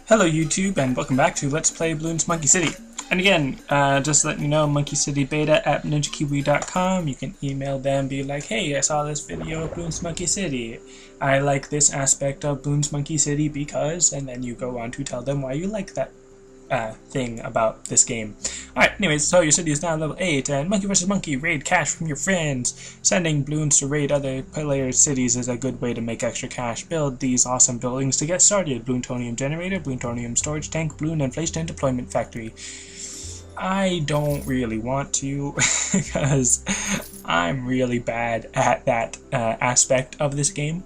Hello YouTube and welcome back to Let's Play Bloons Monkey City. And again, just letting you know, Monkey City Beta at ninjakiwi.com. You can email them, be like, hey, I saw this video of Bloons Monkey City. I like this aspect of Bloons Monkey City because, and then you go on to tell them why you like that thing about this game. Alright, anyways, so your city is now level 8, and Monkey vs. Monkey, raid cash from your friends. Sending Bloons to raid other players' cities is a good way to make extra cash. Build these awesome buildings to get started. Bloontonium generator, Bloontonium storage tank, Bloon inflation and deployment factory. I don't really want to, because I'm really bad at that aspect of this game.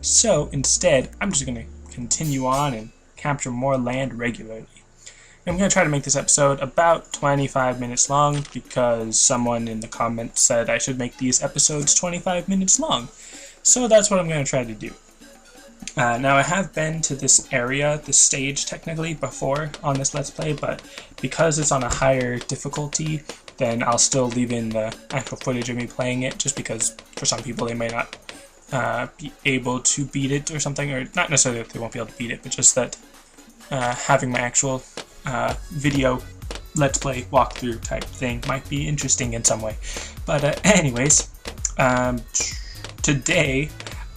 So instead, I'm just going to continue on and capture more land regularly. I'm going to try to make this episode about 25 minutes long because someone in the comments said I should make these episodes 25 minutes long. So that's what I'm going to try to do. Now I have been to this area, this stage technically, before on this Let's Play, but because it's on a higher difficulty, then I'll still leave in the actual footage of me playing it, just because for some people they may not be able to beat it or something, or not necessarily that they won't be able to beat it, but just that having my actual video Let's Play walkthrough type thing might be interesting in some way. But anyways, today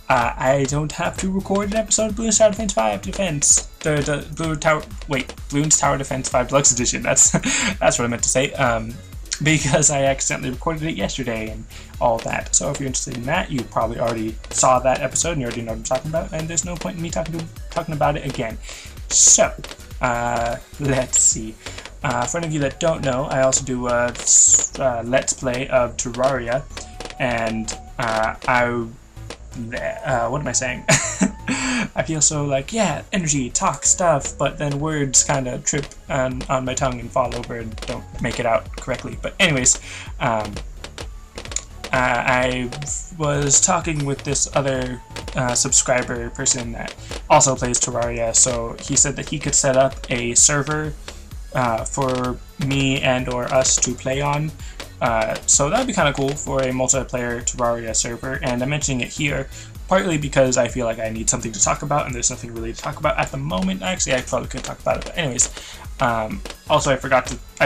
I don't have to record an episode of Bloons Tower Defense 5 Defense. Bloons Tower Defense 5 Deluxe Edition. That's what I meant to say. Because I accidentally recorded it yesterday and all that. So if you're interested in that, you probably already saw that episode and you already know what I'm talking about, and there's no point in me talking about it again. So let's see. For any of you that don't know, I also do a Let's Play of Terraria, and what am I saying? I feel so like, yeah, energy, talk stuff, but then words kind of trip on my tongue and fall over and don't make it out correctly. But anyways, I was talking with this other subscriber person that also plays Terraria, so he said that he could set up a server for me and or us to play on. So that would be kind of cool for a multiplayer Terraria server, and I'm mentioning it here partly because I feel like I need something to talk about, and there's nothing really to talk about at the moment. Actually, I probably could talk about it, but anyways. Also, I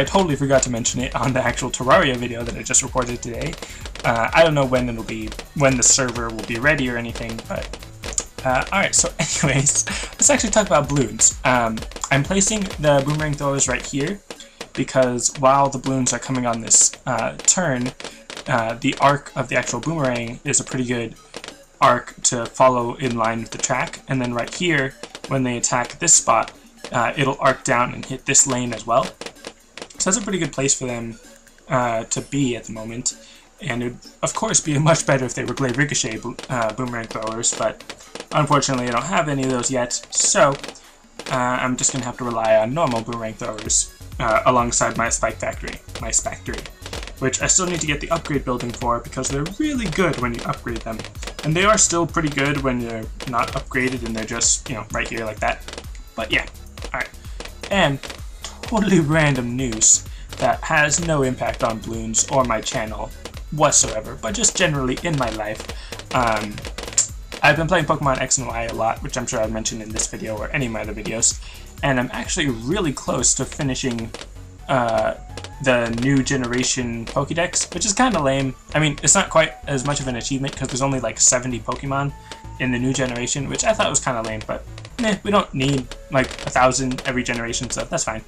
totally forgot to mention it on the actual Terraria video that I just recorded today. I don't know when the server will be ready or anything, but alright, so anyways, let's actually talk about Bloons. I'm placing the boomerang throwers right here, because while the Bloons are coming on this turn, the arc of the actual boomerang is a pretty good arc to follow in line with the track, and then right here, when they attack this spot, it'll arc down and hit this lane as well. So that's a pretty good place for them to be at the moment, and it would of course be much better if they were Glaive Ricochet boomerang throwers, but unfortunately I don't have any of those yet, so I'm just going to have to rely on normal boomerang throwers alongside my Spike Factory, which I still need to get the upgrade building for because they're really good when you upgrade them. And they are still pretty good when you're not upgraded and they're just, right here like that. But yeah, alright. And totally random news that has no impact on Bloons or my channel whatsoever, but just generally in my life. I've been playing Pokemon X and Y a lot, which I'm sure I've mentioned in this video or any of my other videos, and I'm actually really close to finishing the new generation Pokédex, which is kind of lame. I mean, it's not quite as much of an achievement because there's only like 70 Pokemon in the new generation, which I thought was kind of lame, but we don't need like 1,000 every generation, so that's fine.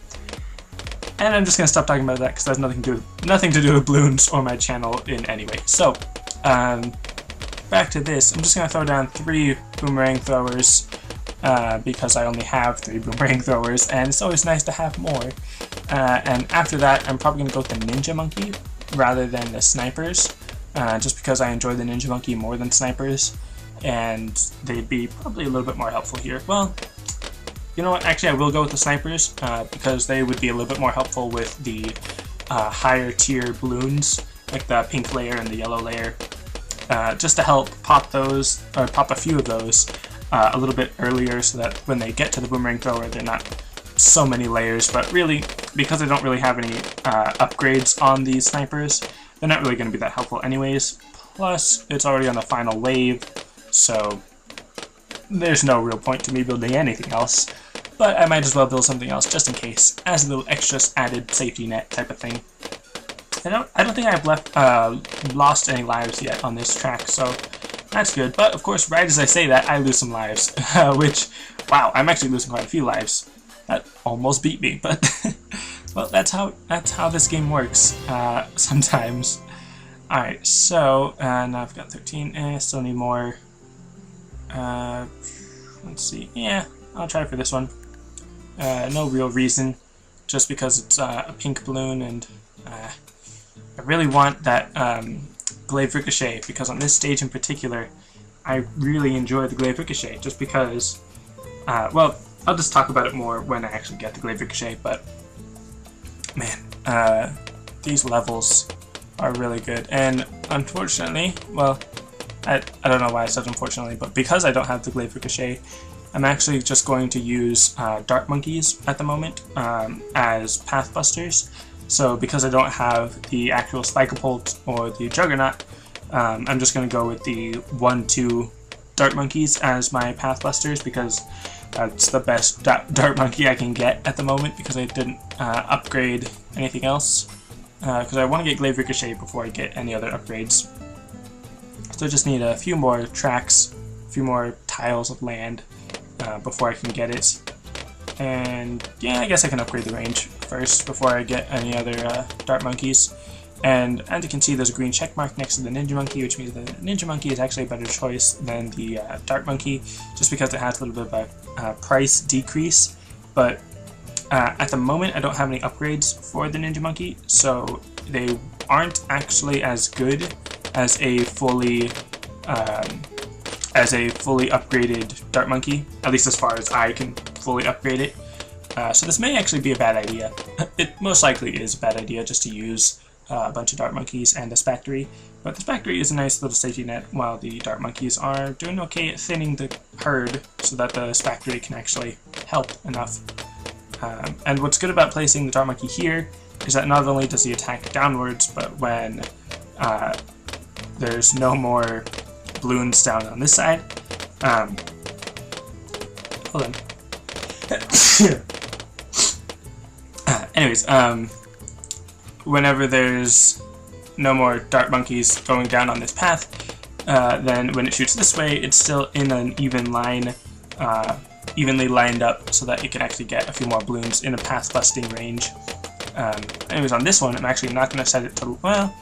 And I'm just gonna stop talking about that because that's nothing to do with Bloons or my channel in any way. So, back to this. I'm just gonna throw down 3 boomerang throwers because I only have 3 boomerang throwers, and it's always nice to have more. And after that, I'm probably gonna go with the Ninja Monkey rather than the snipers, just because I enjoy the Ninja Monkey more than snipers, and they'd be probably a little bit more helpful here. Well, you know what? Actually, I will go with the snipers because they would be a little bit more helpful with the higher tier Bloons, like the pink layer and the yellow layer, just to help pop those, or pop a few of those a little bit earlier, so that when they get to the boomerang thrower, they're not so many layers. But really, because I don't really have any upgrades on these snipers, they're not really going to be that helpful anyways. Plus, it's already on the final wave, so there's no real point to me building anything else. but I might as well build something else just in case, as a little extra added safety net type of thing. I don't think I've lost any lives yet on this track, so that's good. But of course, right as I say that, I lose some lives, which, wow, I'm actually losing quite a few lives. That almost beat me, but well, that's how this game works sometimes. All right, so now I've got 13. Still need more. Let's see. Yeah, I'll try for this one. No real reason, just because it's a pink balloon, and I really want that glaive ricochet, because on this stage in particular, I really enjoy the glaive ricochet, just because, well, I'll just talk about it more when I actually get the glaive ricochet, but man, these levels are really good, and unfortunately, well, I don't know why I said unfortunately, but because I don't have the glaive ricochet, I'm actually just going to use dart monkeys at the moment as pathbusters. So because I don't have the actual Spikapult or the Juggernaut, I'm just going to go with the 1-2 dart monkeys as my pathbusters, because that's the best dart monkey I can get at the moment, because I didn't upgrade anything else, because I want to get glaive ricochet before I get any other upgrades. So I just need a few more tracks, a few more tiles of land before I can get it. And yeah, I guess I can upgrade the range first before I get any other dart monkeys. And as you can see, there's a green check mark next to the ninja monkey, which means the ninja monkey is actually a better choice than the dart monkey, just because it has a little bit of a price decrease. But at the moment, I don't have any upgrades for the ninja monkey, so they aren't actually as good as a fully upgraded dart monkey, at least as far as I can fully upgrade it. So this may actually be a bad idea. It most likely is a bad idea just to use a bunch of dart monkeys and a Spactory, but the Spactory is a nice little safety net while the dart monkeys are doing okay at thinning the herd so that the Spactory can actually help enough. And what's good about placing the dart monkey here is that not only does he attack downwards, but when there's no more balloons down on this side. Hold on. Anyways, whenever there's no more dart monkeys going down on this path, then when it shoots this way, it's still in an even line, evenly lined up, so that you can actually get a few more balloons in a path busting range. Anyways, on this one, I'm actually not going to set it to, well,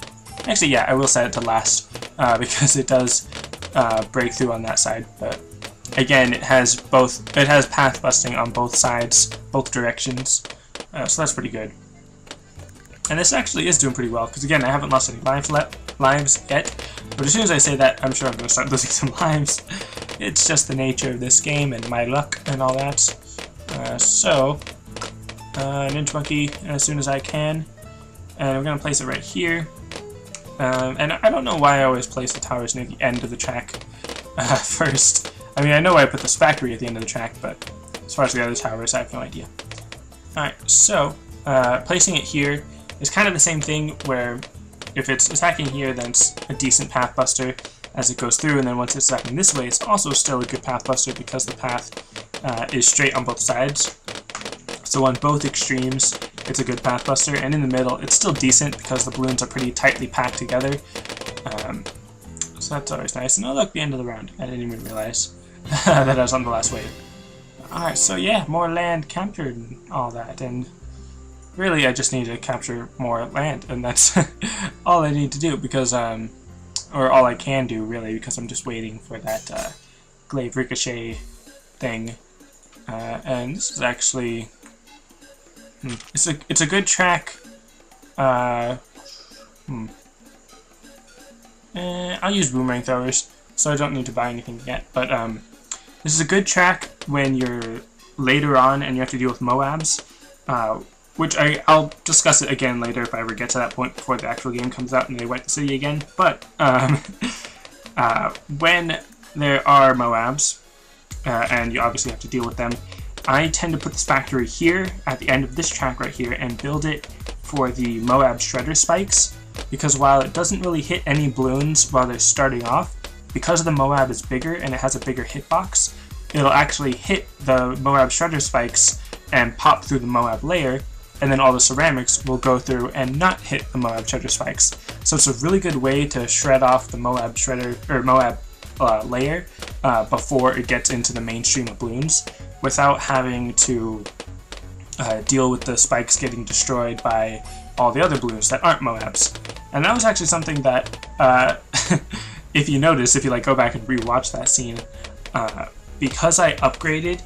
actually, yeah, I will set it to last, because it does break through on that side, but again, it has path busting on both sides, both directions, so that's pretty good. And this actually is doing pretty well, because again, I haven't lost any lives yet, but as soon as I say that, I'm sure I'm going to start losing some lives. It's just the nature of this game and my luck and all that. Ninja Monkey as soon as I can, and I'm going to place it right here. And I don't know why I always place the towers near the end of the track first. I mean, I know I put the Spactory at the end of the track, but as far as the other towers, I have no idea. Alright, so placing it here is kind of the same thing, where if it's attacking here, then it's a decent path buster as it goes through, and then once it's attacking this way, it's also still a good path buster because the path is straight on both sides. So on both extremes, it's a good path buster, and in the middle, it's still decent because the balloons are pretty tightly packed together. So that's always nice. And oh look, the end of the round. I didn't even realize that I was on the last wave. Alright, so yeah, more land captured and all that, and really I just need to capture more land, and that's all I need to do, because, or all I can do really, because I'm just waiting for that glaive ricochet thing. And this is actually, it's a good track. I'll use boomerang throwers, so I don't need to buy anything yet, but this is a good track when you're later on and you have to deal with Moabs, which I'll discuss it again later if I ever get to that point before the actual game comes out and they wipe the city again. But when there are Moabs, and you obviously have to deal with them, I tend to put this factory here at the end of this track right here and build it for the Moab Shredder spikes, because while it doesn't really hit any balloons while they're starting off, because the Moab is bigger and it has a bigger hitbox, it'll actually hit the Moab shredder spikes and pop through the Moab layer, and then all the ceramics will go through and not hit the Moab shredder spikes. So it's a really good way to shred off the Moab shredder or Moab layer before it gets into the mainstream of Bloons, without having to deal with the spikes getting destroyed by all the other Bloons that aren't Moabs. And that was actually something that, if you notice, if you like go back and rewatch that scene, because I upgraded,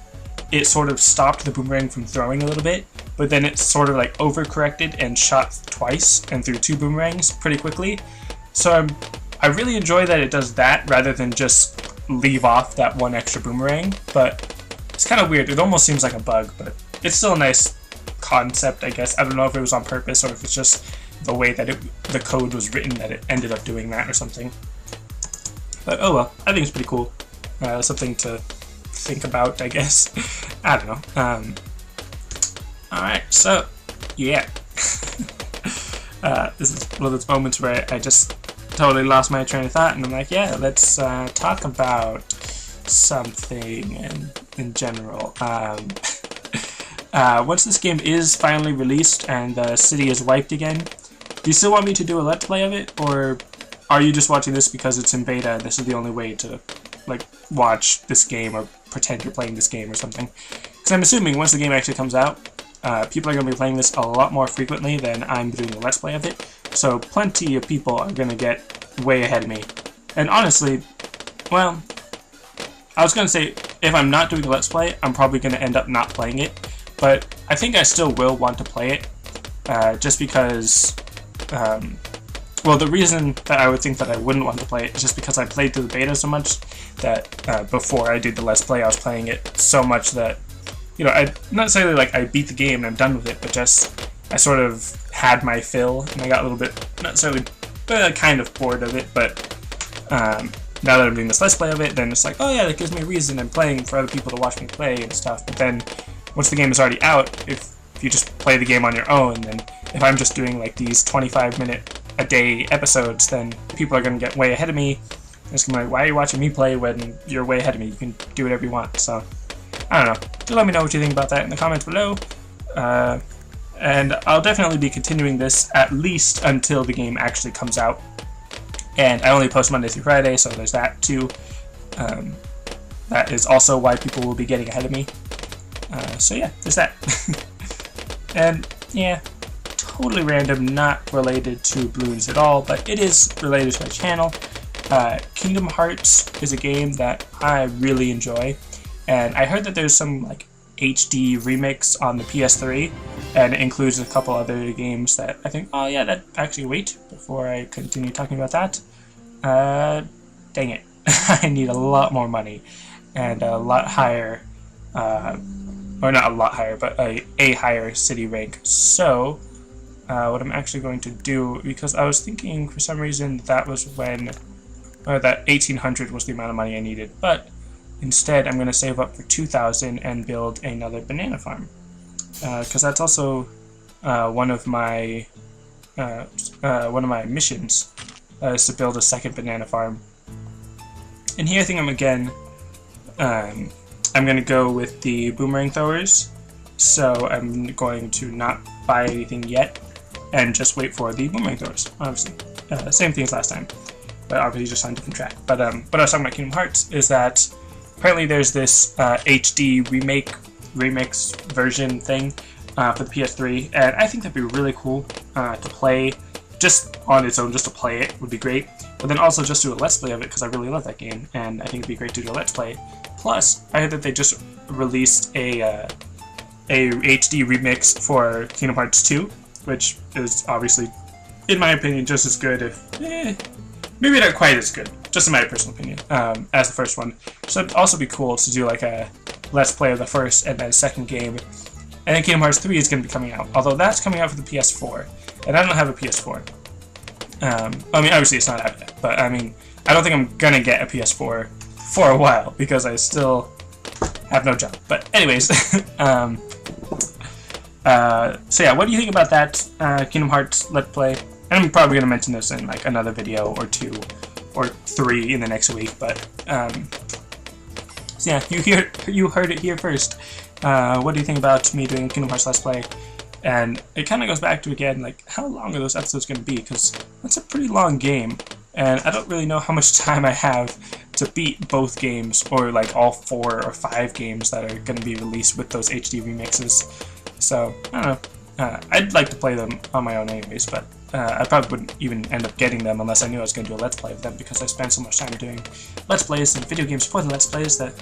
it sort of stopped the boomerang from throwing a little bit, but then it sort of like overcorrected and shot twice and threw 2 boomerangs pretty quickly. So I really enjoy that it does that rather than just leave off that 1 extra boomerang, but it's kind of weird. It almost seems like a bug, but it's still a nice concept, I guess. I don't know if it was on purpose or if it's just the way that the code was written that it ended up doing that or something. But oh well, I think it's pretty cool. Something to think about, I guess. I don't know. Alright, so yeah. This is one of those moments where I just totally lost my train of thought, and I'm like, yeah, let's talk about something in general. Once this game is finally released and the city is wiped again, do you still want me to do a Let's Play of it, or are you just watching this because it's in beta and this is the only way to like watch this game or pretend you're playing this game or something? Because I'm assuming once the game actually comes out, people are going to be playing this a lot more frequently than I'm doing the Let's Play of it, so plenty of people are going to get way ahead of me. And honestly, well, I was going to say, if I'm not doing a Let's Play, I'm probably going to end up not playing it, but I think I still will want to play it, just because, well, the reason that I would think that I wouldn't want to play it is just because I played through the beta so much that before I did the Let's Play, I was playing it so much that, you know, I not necessarily like I beat the game and I'm done with it, but just I sort of had my fill and I got a little bit, not necessarily, kind of bored of it, but now that I'm doing this Let's Play of it, then it's like, oh yeah, that gives me a reason. I'm playing for other people to watch me play and stuff. But then once the game is already out, if you just play the game on your own, then if I'm just doing like these 25-minute a day episodes, then people are going to get way ahead of me. It's going to be like, why are you watching me play when you're way ahead of me? You can do whatever you want. So, I don't know. Do let me know what you think about that in the comments below. And I'll definitely be continuing this at least until the game actually comes out. And I only post Monday through Friday, so there's that too. That is also why people will be getting ahead of me. So yeah, there's that. And yeah, totally random, not related to Bloons at all, but it is related to my channel. Kingdom Hearts is a game that I really enjoy, and I heard that there's some like HD remix on the PS3, and it includes a couple other games that I think, oh yeah, that actually wait before I continue talking about that. Dang it. I need a lot more money and a lot higher, or not a lot higher, but a higher city rank. So what I'm actually going to do, because I was thinking for some reason that was when, that 1800 was the amount of money I needed, but instead I'm going to save up for 2,000 and build another banana farm, because that's also one of my missions, is to build a second banana farm. And here I think I'm going to go with the boomerang throwers, so I'm going to not buy anything yet and just wait for the boomerang throwers, obviously. Same thing as last time, but obviously just on a different track. But what I was talking about Kingdom Hearts is that apparently there's this HD remix version thing for the PS3, and I think that'd be really cool to play just on its own. Just to play it would be great, but then also just do a Let's Play of it because I really love that game, and I think it'd be great to do a Let's Play. Plus, I heard that they just released a HD remix for Kingdom Hearts 2, which is obviously, in my opinion, just as good, if maybe not quite as good, just in my personal opinion, as the first one. So it'd also be cool to do like a Let's Play of the first and then second game. And then Kingdom Hearts 3 is going to be coming out, although that's coming out for the PS4, and I don't have a PS4. I mean, obviously it's not out yet, but I mean, I don't think I'm going to get a PS4 for a while, because I still have no job. But anyways, so yeah, what do you think about that Kingdom Hearts Let's Play? And I'm probably going to mention this in like another video or 2 or 3 in the next week, but So yeah, you heard it here first. What do you think about me doing Kingdom Hearts Let's Play? And it kind of goes back to, again, like, how long are those episodes going to be? Because that's a pretty long game, and I don't really know how much time I have to beat both games, or like all 4 or 5 games that are going to be released with those HD remixes. So, I don't know. I'd like to play them on my own anyways, but I probably wouldn't even end up getting them unless I knew I was going to do a Let's Play of them, because I spend so much time doing Let's Plays and video games for the Let's Plays that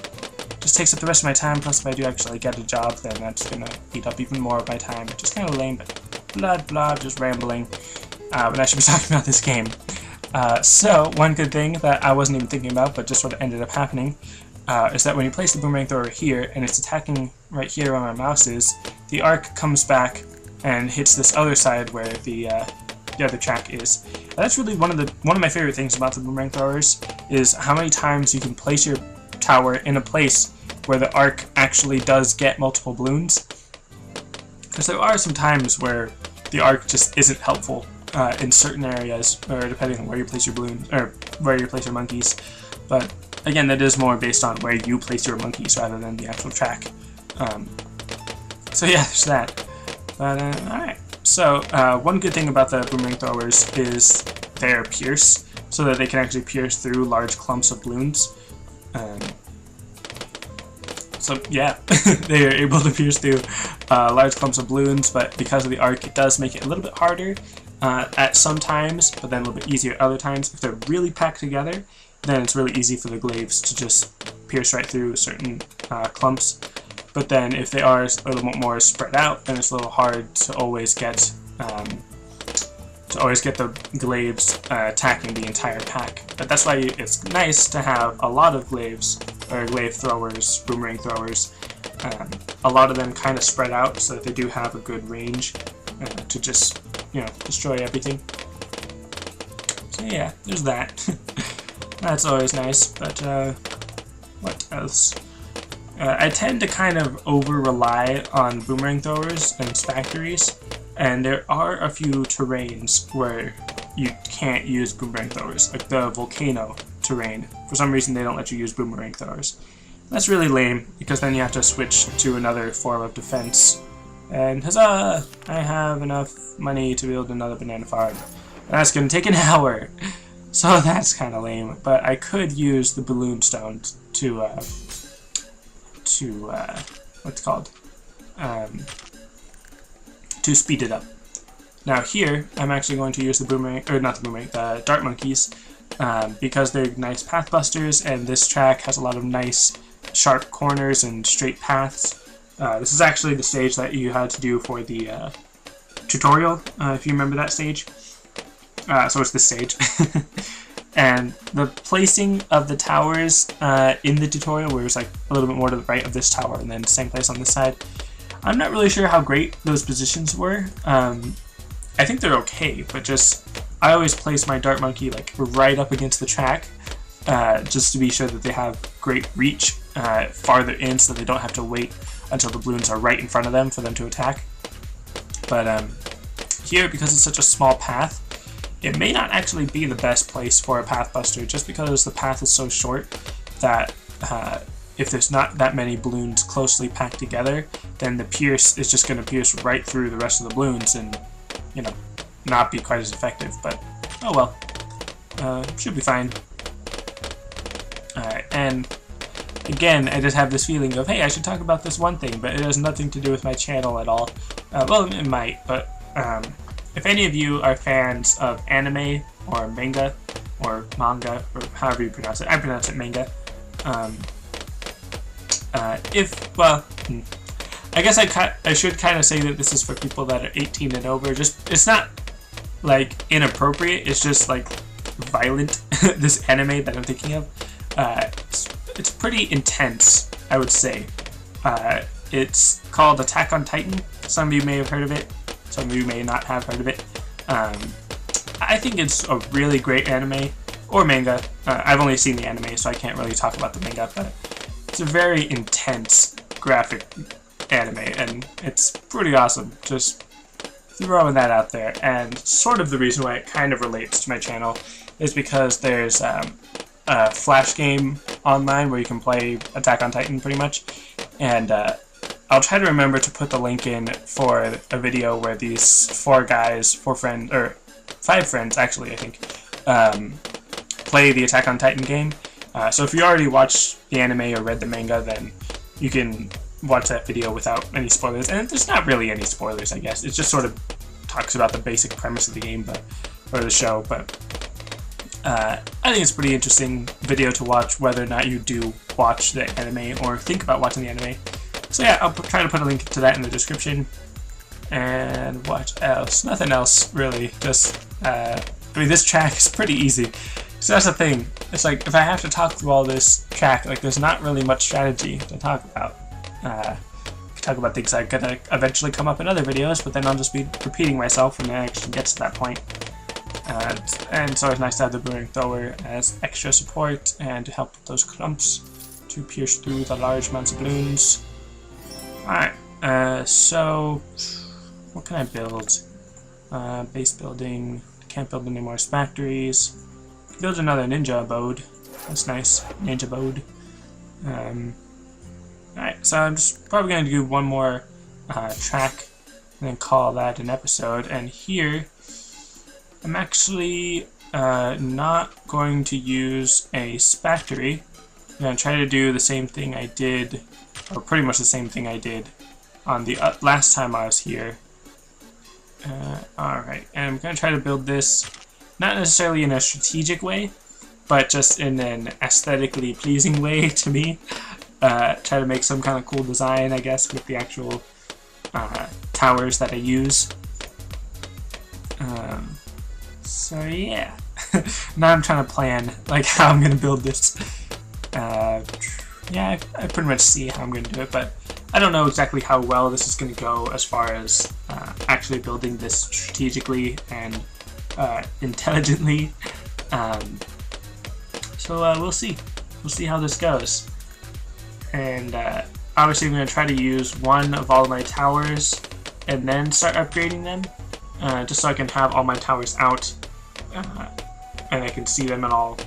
just takes up the rest of my time. Plus, if I do actually get a job, then that's going to eat up even more of my time, which is kind of lame, but blah, just rambling when I should be talking about this game. So, one good thing that I wasn't even thinking about, but just what ended up happening, is that when you place the boomerang thrower here, and it's attacking right here where my mouse is, the arc comes back and hits this other side where the other track is. And that's really one of my favorite things about the boomerang throwers, is how many times you can place your tower in a place where the arc actually does get multiple balloons. Because there are some times where the arc just isn't helpful in certain areas, or depending on where you place your balloons, or where you place your monkeys. But again, that is more based on where you place your monkeys rather than the actual track. So yeah, there's that. But alright. So one good thing about the boomerang throwers is their pierce, so that they can actually pierce through large clumps of balloons. So yeah, they are able to pierce through large clumps of balloons, but because of the arc, it does make it a little bit harder at some times, but then a little bit easier at other times. If they're really packed together, then it's really easy for the glaives to just pierce right through certain clumps. But then if they are a little bit more spread out, then it's a little hard to always get the glaives attacking the entire pack. But that's why it's nice to have a lot of glaives, or glaive throwers, boomerang throwers, a lot of them kind of spread out so that they do have a good range to just, you know, destroy everything. So yeah, there's that. That's always nice, but what else? I tend to kind of over-rely on boomerang throwers and factories, and there are a few terrains where you can't use boomerang throwers, like the volcano terrain. For some reason, they don't let you use boomerang throwers. That's really lame, because then you have to switch to another form of defense. And huzzah! I have enough money to build another banana farm. That's going to take an hour! So that's kind of lame, but I could use the balloon stone to what's it called? To speed it up. Now here, I'm actually going to use the boomerang, or not the boomerang, the dart monkeys, because they're nice path busters, and this track has a lot of nice sharp corners and straight paths. This is actually the stage that you had to do for the tutorial, if you remember that stage. So it's this stage. And the placing of the towers in the tutorial, where it's like a little bit more to the right of this tower and then same place on this side, I'm not really sure how great those positions were. I think they're okay, but just I always place my dart monkey like right up against the track, just to be sure that they have great reach farther in, so they don't have to wait until the balloons are right in front of them for them to attack. But here, because it's such a small path, it may not actually be the best place for a path buster, just because the path is so short that if there's not that many balloons closely packed together, then the pierce is just going to pierce right through the rest of the balloons and, you know, not be quite as effective. But oh well, should be fine. Alright, and again, I just have this feeling of, hey, I should talk about this one thing, but it has nothing to do with my channel at all. Well, it might, but if any of you are fans of anime or manga, or or however you pronounce it, I pronounce it manga. I guess I should kind of say that this is for people that are 18 and over. Just, it's not like inappropriate, it's just like violent. This anime that I'm thinking of, it's pretty intense, I would say. It's called Attack on Titan. Some of you may have heard of it. Some of you may not have heard of it. I think it's a really great anime, or manga. I've only seen the anime, so I can't really talk about the manga, but it's a very intense graphic anime, and it's pretty awesome. Just throwing that out there. And sort of the reason why it kind of relates to my channel is because there's a Flash game online where you can play Attack on Titan pretty much, and I'll try to remember to put the link in for a video where these 5 friends actually, I think, play the Attack on Titan game. So if you already watched the anime or read the manga, then you can watch that video without any spoilers. And there's not really any spoilers, I guess. It just sort of talks about the basic premise of the game, or the show. But I think it's a pretty interesting video to watch, whether or not you do watch the anime or think about watching the anime. So yeah, I'll try to put a link to that in the description. And what else? Nothing else, really. Just, I mean, this track is pretty easy. So that's the thing. It's like, if I have to talk through all this track, like, there's not really much strategy to talk about. I can talk about things that are gonna eventually come up in other videos, but then I'll just be repeating myself when it actually gets to that point. And so it's nice to have the boomerang thrower as extra support and to help with those clumps to pierce through the large amounts of balloons. Alright, so what can I build? Base building. Can't build any more factories. Build another ninja abode. That's nice. Ninja abode. Alright, so I'm just probably going to do one more track and then call that an episode. And here, I'm actually not going to use a factory. I'm going to try to do the same thing I did, or pretty much the same thing I did on the last time I was here. Alright, and I'm going to try to build this not necessarily in a strategic way, but just in an aesthetically pleasing way to me. Try to make some kind of cool design, I guess, with the actual towers that I use. So yeah, now I'm trying to plan like how I'm going to build this. Yeah, I pretty much see how I'm going to do it, but I don't know exactly how well this is going to go as far as actually building this strategically and intelligently. So we'll see. We'll see how this goes. And obviously I'm going to try to use one of all of my towers and then start upgrading them, just so I can have all my towers out and I can see them at all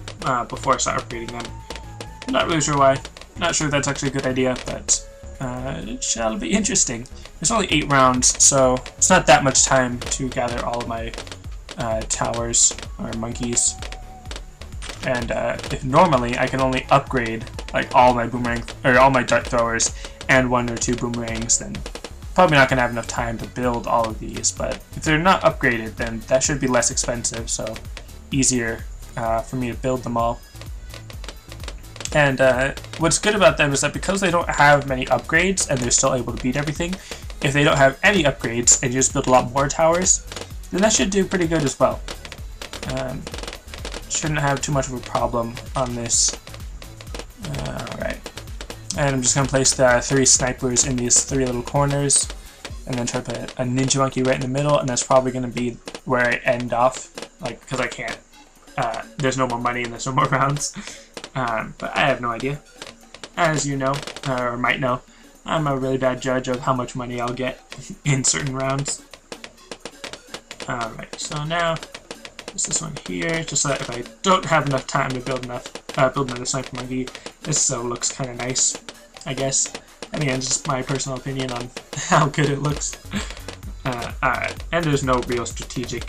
before I start upgrading them. I'm not really sure why. Not sure if that's actually a good idea, but it shall be interesting. There's only 8 rounds, so it's not that much time to gather all of my towers or monkeys. And if normally I can only upgrade like all my boomerang or all my dart throwers and 1 or 2 boomerangs, then probably not gonna have enough time to build all of these. But if they're not upgraded, then that should be less expensive, so easier for me to build them all. And what's good about them is that because they don't have many upgrades and they're still able to beat everything, if they don't have any upgrades and you just build a lot more towers, then that should do pretty good as well. Shouldn't have too much of a problem on this. Alright. And I'm just going to place the 3 snipers in these 3 little corners, and then try to put a ninja monkey right in the middle, and that's probably going to be where I end off, like, because I can't, there's no more money and there's no more rounds. But I have no idea. As you know, or might know, I'm a really bad judge of how much money I'll get in certain rounds. Alright, so now, there's this one here, just so that if I don't have enough time to build another sniper monkey, this so looks kind of nice, I guess. And again, just my personal opinion on how good it looks. Alright, and there's no real strategic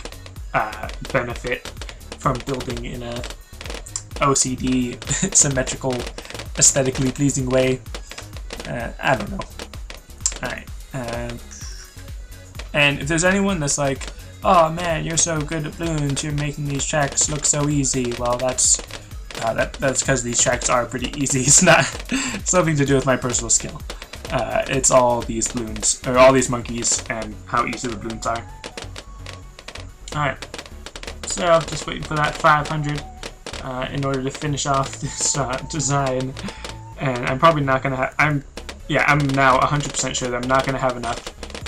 benefit from building in a OCD, symmetrical, aesthetically pleasing way. I don't know. Alright. And if there's anyone that's like, oh man, you're so good at Bloons, you're making these tracks look so easy, well, that's because these tracks are pretty easy. It's nothing to do with my personal skill. It's all these balloons, or all these monkeys, and how easy the balloons are. Alright. So, just waiting for that 500 in order to finish off this design. And I'm probably not gonna have, I'm now 100% sure that I'm not gonna have enough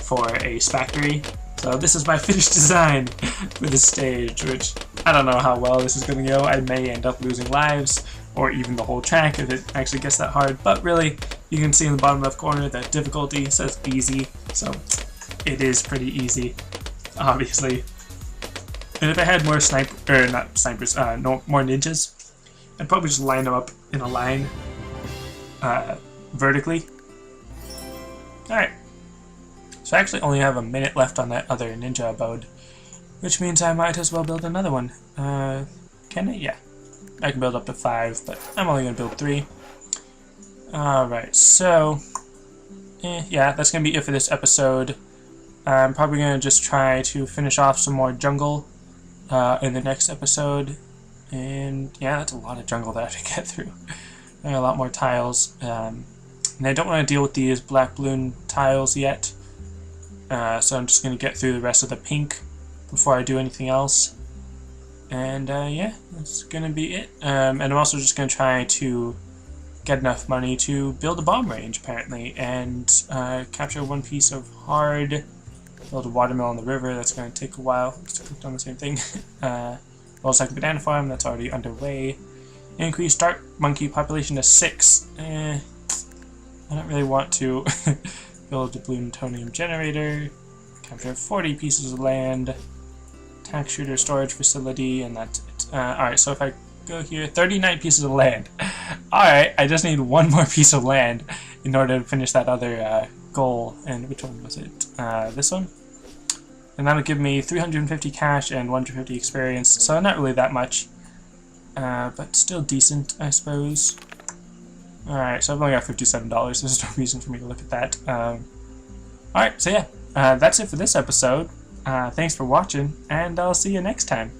for a factory. So this is my finished design for this stage, which I don't know how well this is gonna go. I may end up losing lives, or even the whole track if it actually gets that hard. But really, you can see in the bottom left corner that difficulty says easy, so it is pretty easy, obviously. And if I had more more ninjas, I'd probably just line them up in a line vertically. Alright. So I actually only have a minute left on that other ninja abode, which means I might as well build another one. Can I? Yeah. I can build up to 5, but I'm only going to build 3. Alright, so yeah, that's going to be it for this episode. I'm probably going to just try to finish off some more jungle in the next episode. And yeah, that's a lot of jungle that I have to get through. There are a lot more tiles. And I don't want to deal with these black balloon tiles yet. So I'm just going to get through the rest of the pink before I do anything else. And yeah, that's going to be it. And I'm also just going to try to get enough money to build a bomb range, apparently, and capture one piece of hard, build a watermill on the river. That's going to take a while. Just clicked on the same thing. Build a second banana farm. That's already underway. Increase dark monkey population to 6. I don't really want to build a plutonium generator. Capture 40 pieces of land. Tax shooter storage facility, and that's it. Alright, so if I go here, 39 pieces of land. Alright, I just need one more piece of land in order to finish that other goal. And which one was it? This one? And that'll give me 350 cash and 150 experience, so not really that much. But still decent, I suppose. Alright, so I've only got $57. There's no reason for me to look at that. Alright, so yeah, that's it for this episode. Thanks for watching, and I'll see you next time.